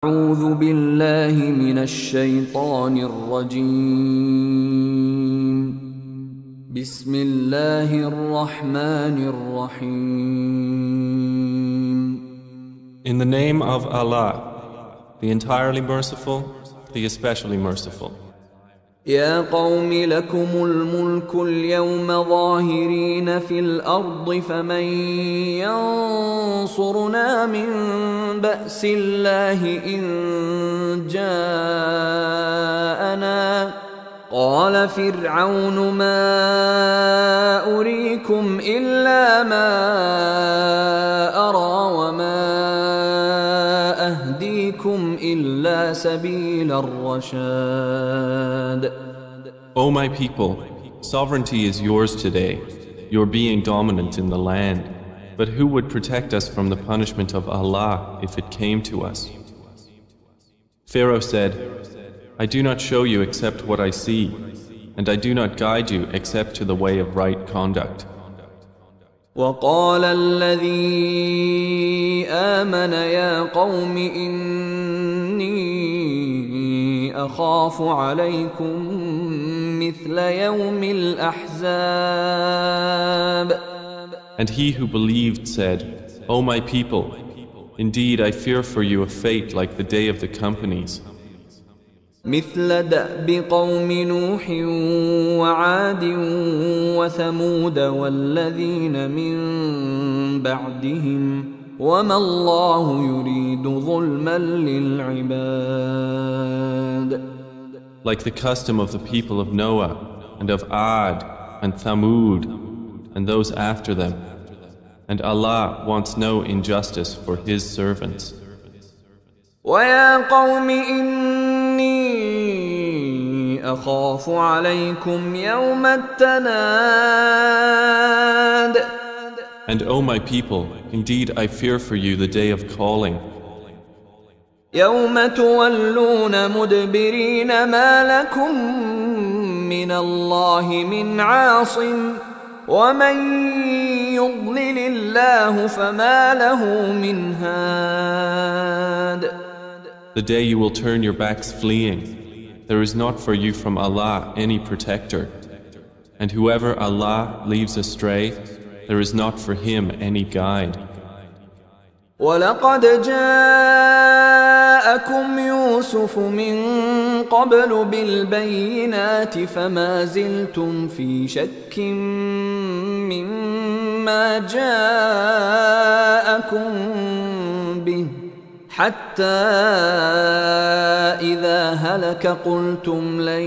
أعوذ بالله من الشيطان الرجيم. بسم الله الرحمن الرحيم. In the name of Allah, the entirely merciful, the especially merciful. يا قوم لكم الملك اليوم ظاهرين في الأرض فمن ينصرنا من بأس الله إن جاءنا قال فرعون ما أريكم إلا ما أرى وما أهديكم إلا سبيل الرشاد. O my people, sovereignty is yours today, your being dominant in the land. But who would protect us from the punishment of Allah if it came to us? Pharaoh said, I do not show you except what I see, and I do not guide you except to the way of right conduct. وقال الذي آمن يا قوم إني أخاف عليكم مثل يوم الأحزاب. And he who believed said, O my people, indeed I fear for you a fate like the day of the companies. مثل دأب قوم نوح وعاد وثمود والذين من بعدهم وما الله يريد ظلما للعباد. Like the custom of the people of Noah and of Aad and Thamud and those after them. And Allah wants no injustice for His servants. وَيَا قَوْمِ إِنِّي أَخَافُ عَلَيْكُمْ يَوْمَ التَّنَادِ. And O my people, indeed I fear for you the day of calling. يَوْمَ تُوَلُّونَ مُدْبِرِينَ مَا لَكُمْ مِنَ اللَّهِ مِنْ عَاصِمٍ وَمَنْ يُضْلِلِ اللَّهُ فَمَا لَهُ مِنْ هَادٍ. The day you will turn your backs fleeing, there is not for you from Allah any protector. And whoever Allah leaves astray, there is not for him any guide. وَلَقَدْ جَاءَكُمْ يُوسُفُ مِنْ قَبْلُ بِالْبَيِّنَاتِ فَمَا زِلْتُمْ فِي شَكٍّ مِّمَّا جَاءَكُمْ بِهِ حَتَّى إِذَا هَلَكَ قُلْتُمْ لَنْ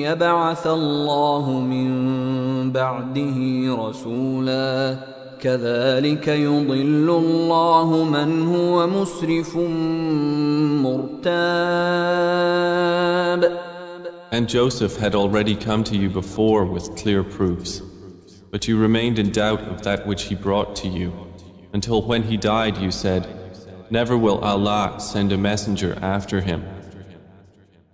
يَبْعَثَ اللَّهُ مِنْ بَعْدِهِ رَسُولًا كذلك يضل الله من هو مسرف مرتاب. And Joseph had already come to you before with clear proofs, but you remained in doubt of that which he brought to you, until when he died you said, Never will Allah send a messenger after him.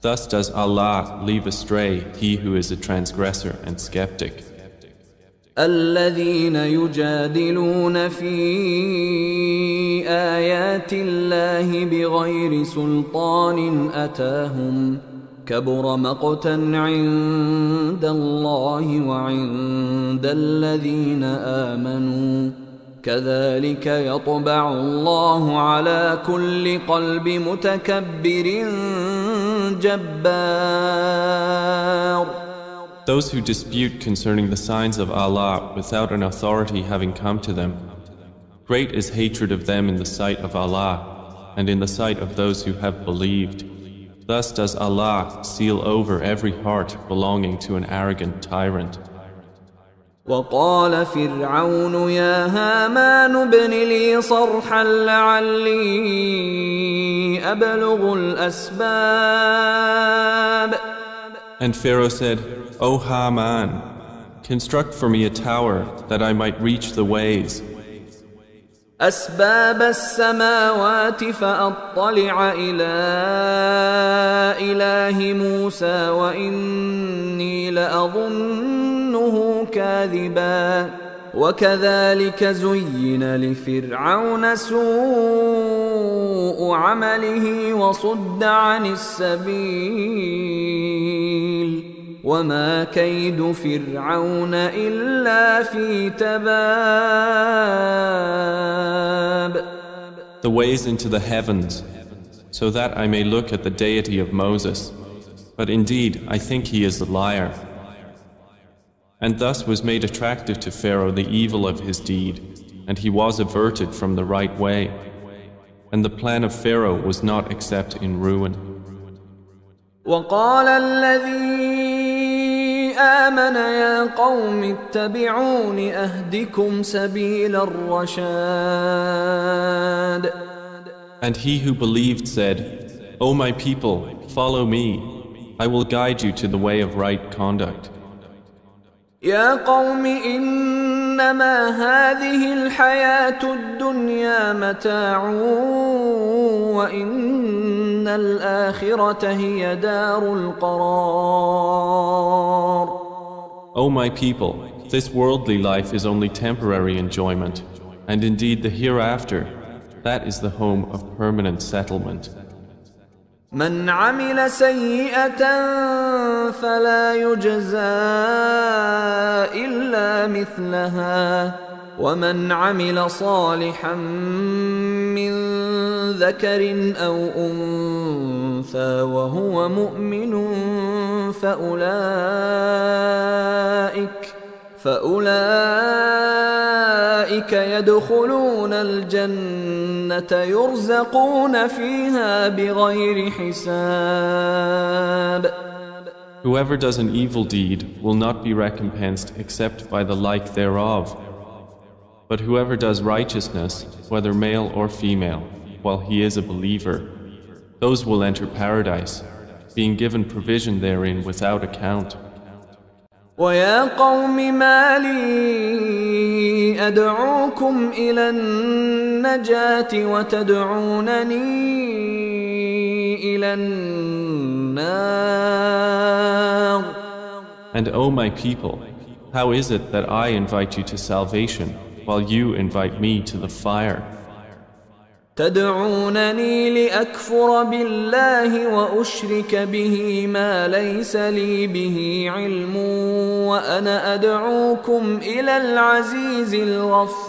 Thus does Allah leave astray he who is a transgressor and skeptic. الذين يجادلون في آيات الله بغير سلطان أتاهم كبر مقتا عند الله وعند الذين آمنوا كذلك يطبع الله على كل قلب متكبر جبار. Those who dispute concerning the signs of Allah without an authority having come to them, great is hatred of them in the sight of Allah and in the sight of those who have believed. Thus does Allah seal over every heart belonging to an arrogant tyrant. وقال فرعون يا هامان ابن لي صرحا لعلي أبلغ الأسباب. And Pharaoh said, O Haman, construct for me a tower that I might reach the ways. أسباب السماوات فأطلع إلى إله موسى وإني لأظنه كاذبا. وكذلك زين لفرعون سوء عمله وصد عن السبيل وما كيد فرعون إلا في تباب. The ways into the heavens, so that I may look at the deity of Moses. But indeed, I think he is a liar. And thus was made attractive to Pharaoh the evil of his deed, and he was averted from the right way. And the plan of Pharaoh was not except in ruin. وقال الذي آمن يا قوم اتبعون أهدكم سبيل الرشاد. And he who believed said, O my people, follow me. I will guide you to the way of right conduct. يا قوم إنما هذه الحياة الدنيا متاع وإن الآخرة هي دار القرار. O my people, this worldly life is only temporary enjoyment, and indeed the hereafter, that is the home of permanent settlement. من عمل سيئة فلا يجزى إلا مثلها ومن عمل صالحا من ذكر أو أنثى وهو مؤمن فأولئك يدخلون الجنة يرزقون فيها بغير حساب. Whoever does an evil deed will not be recompensed except by the like thereof. But whoever does righteousness, whether male or female, while he is a believer, those will enter paradise, being given provision therein without account. ويا قوم ما لي أدعوكم إلى النجاة وتدعونني إلى النار. And O my people, how is it that I invite you to salvation while you invite me to the fire? تدعونني لأكفر بالله وأشرك به ما ليس لي به علم وأنا أدعوكم إلى العزيز الغفار.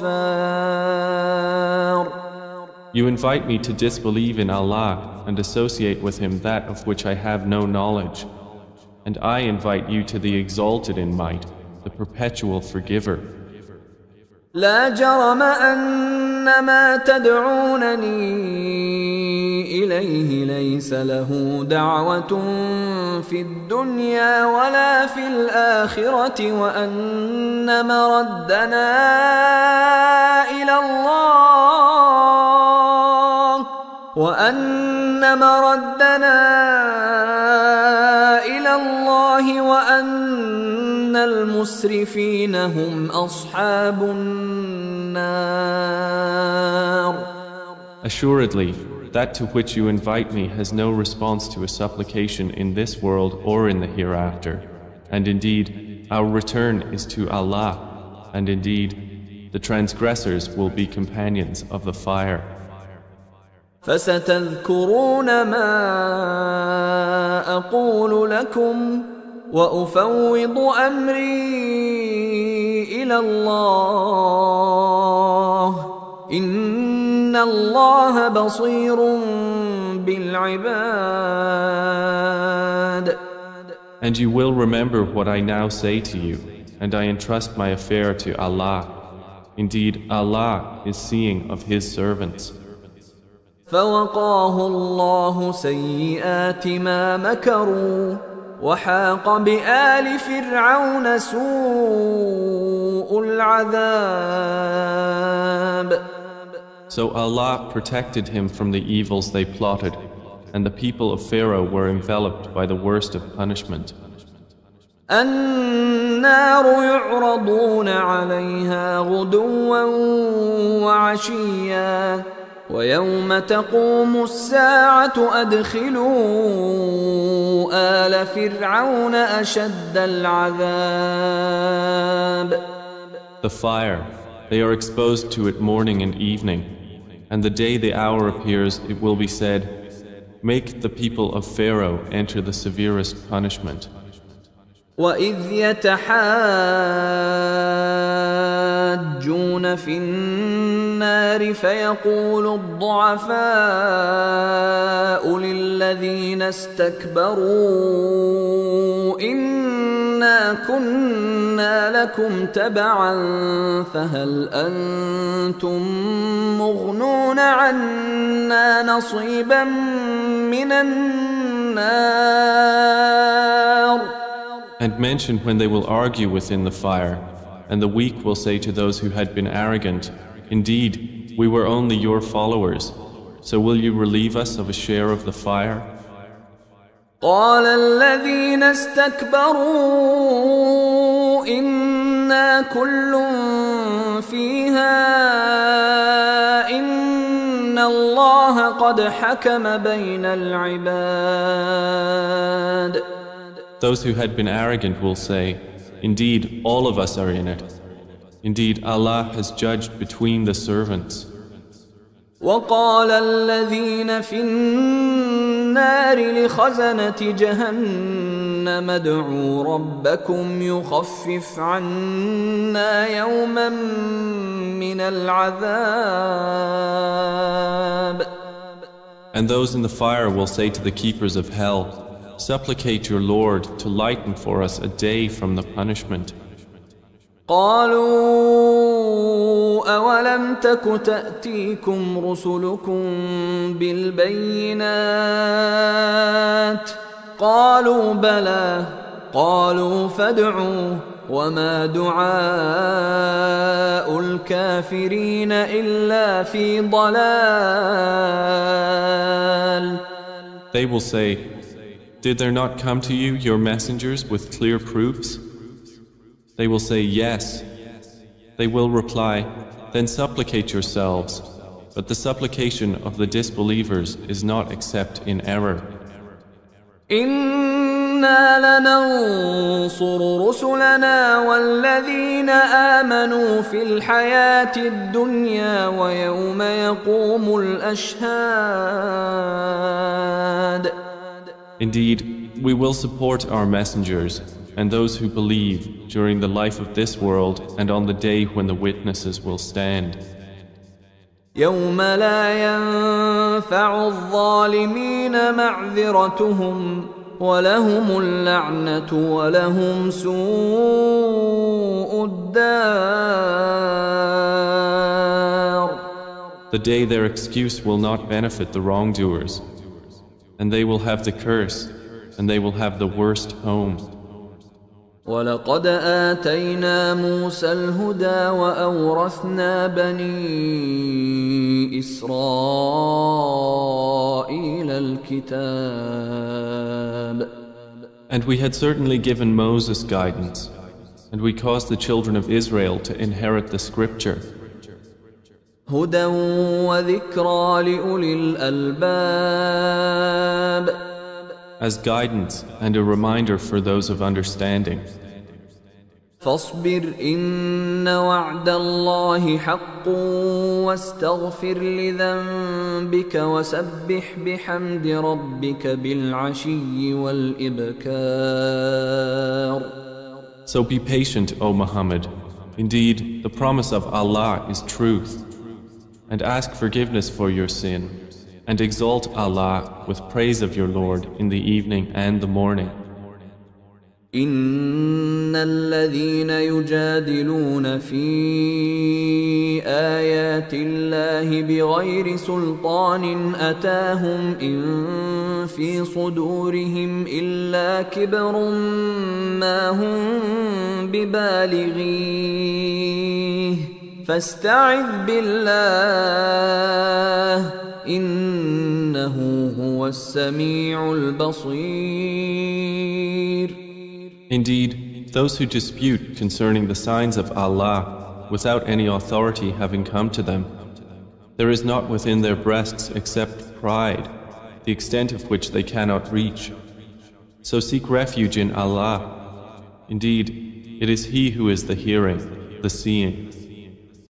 You invite me to disbelieve in Allah and associate with Him that of which I have no knowledge. And I invite you to the exalted in might, the perpetual forgiver. لا جرم أن ما تدعونني إليه ليس له دعوة في الدنيا ولا في الآخرة وأن مردنا إلى الله وأن المسرفين هم أصحاب النار. Assuredly, that to which you invite me has no response to a supplication in this world or in the hereafter. And indeed, our return is to Allah. And indeed, the transgressors will be companions of the fire. فستذكرون ما أقول لكم وأفوض أمري إلى الله إن الله بصير بالعباد. And you will remember what I now say to you, and I entrust my affair to Allah. Indeed, Allah is seeing of His servants. فوقاه الله سيئات ما مكروا وحاق بآل فرعون سوء العذاب. So Allah protected him from the evils they plotted, and the people of Pharaoh were enveloped by the worst of punishment. النار يعرضون عليها غدوا وعشيا ويوم تقوم الساعة أدخلوا آل فرعون أشد العذاب. The fire, they are exposed to it morning and evening, and the day the hour appears, it will be said, make the people of Pharaoh enter the severest punishment. وَإِذْ يَتَحَاجُّونَ فِي النَّارِ فَيَقُولُ الضُّعَفَاءُ لِلَّذِينَ اسْتَكْبَرُوا إِنَّا كُنَّا لَكُمْ تَبَعًا فَهَلْ أَنْتُمْ مُغْنُونَ عَنَّا نَصِيبًا مِنَ النَّارِ. And mention when they will argue within the fire, and the weak will say to those who had been arrogant, indeed, we were only your followers, so will you relieve us of a share of the fire? قال الذين استكبروا إنا كل فيها إن الله قد حكم بين العباد. Those who had been arrogant will say, indeed, all of us are in it. Indeed, Allah has judged between the servants. وقال الذين في النار لخزنة جهنم ادعوا ربكم يخفف عنا يوما من العذاب. And those in the fire will say to the keepers of hell, supplicate your Lord to lighten for us a day from the punishment. قالوا أولم تك تأتيكم رسلكم بالبينات قالوا بلى قالوا فادعوا وما دعاء الكافرين إلا في ضلال. They will say, did there not come to you your messengers with clear proofs? They will say, yes. They will reply, then supplicate yourselves, but the supplication of the disbelievers is not except in error. إنا لننصر رسلنا والذين آمنوا في الحياة الدنيا ويوم يقوم الأشهاد. Indeed, we will support our messengers and those who believe during the life of this world and on the day when the witnesses will stand. يوم لا ينفع الظالمين معذرتهم ولهم اللعنة ولهم سوء الدار. The day their excuse will not benefit the wrongdoers, and they will have the curse, and they will have the worst home. وَلَقَدْ آتَيْنَا مُوسَى الْهُدَى وَأَوْرَثْنَا بَنِي إِسْرَائِيلَ الْكِتَابَ. And we had certainly given Moses guidance, and we caused the children of Israel to inherit the scripture. هُدًى وَذِكْرَى لِأُولِي الْأَلْبَابِ. As guidance and a reminder for those of understanding. فاصبر إن وعد الله حق واستغفر لذنبك وسبح بحمد ربك بالعشي والإبكار. So be patient, O Muhammad. Indeed, the promise of Allah is truth. And ask forgiveness for your sin. And exalt Allah with praise of your Lord in the evening and the morning. إن الذين يجادلون في آيات الله بغير سلطان أتاهم إن في صدورهم إلا كبر ما هم ببالغيه فاستعذ بالله إنه هو السميع البصير. Indeed, those who dispute concerning the signs of Allah without any authority having come to them, there is not within their breasts except pride, the extent of which they cannot reach. So seek refuge in Allah. Indeed, it is He who is the hearing, the seeing.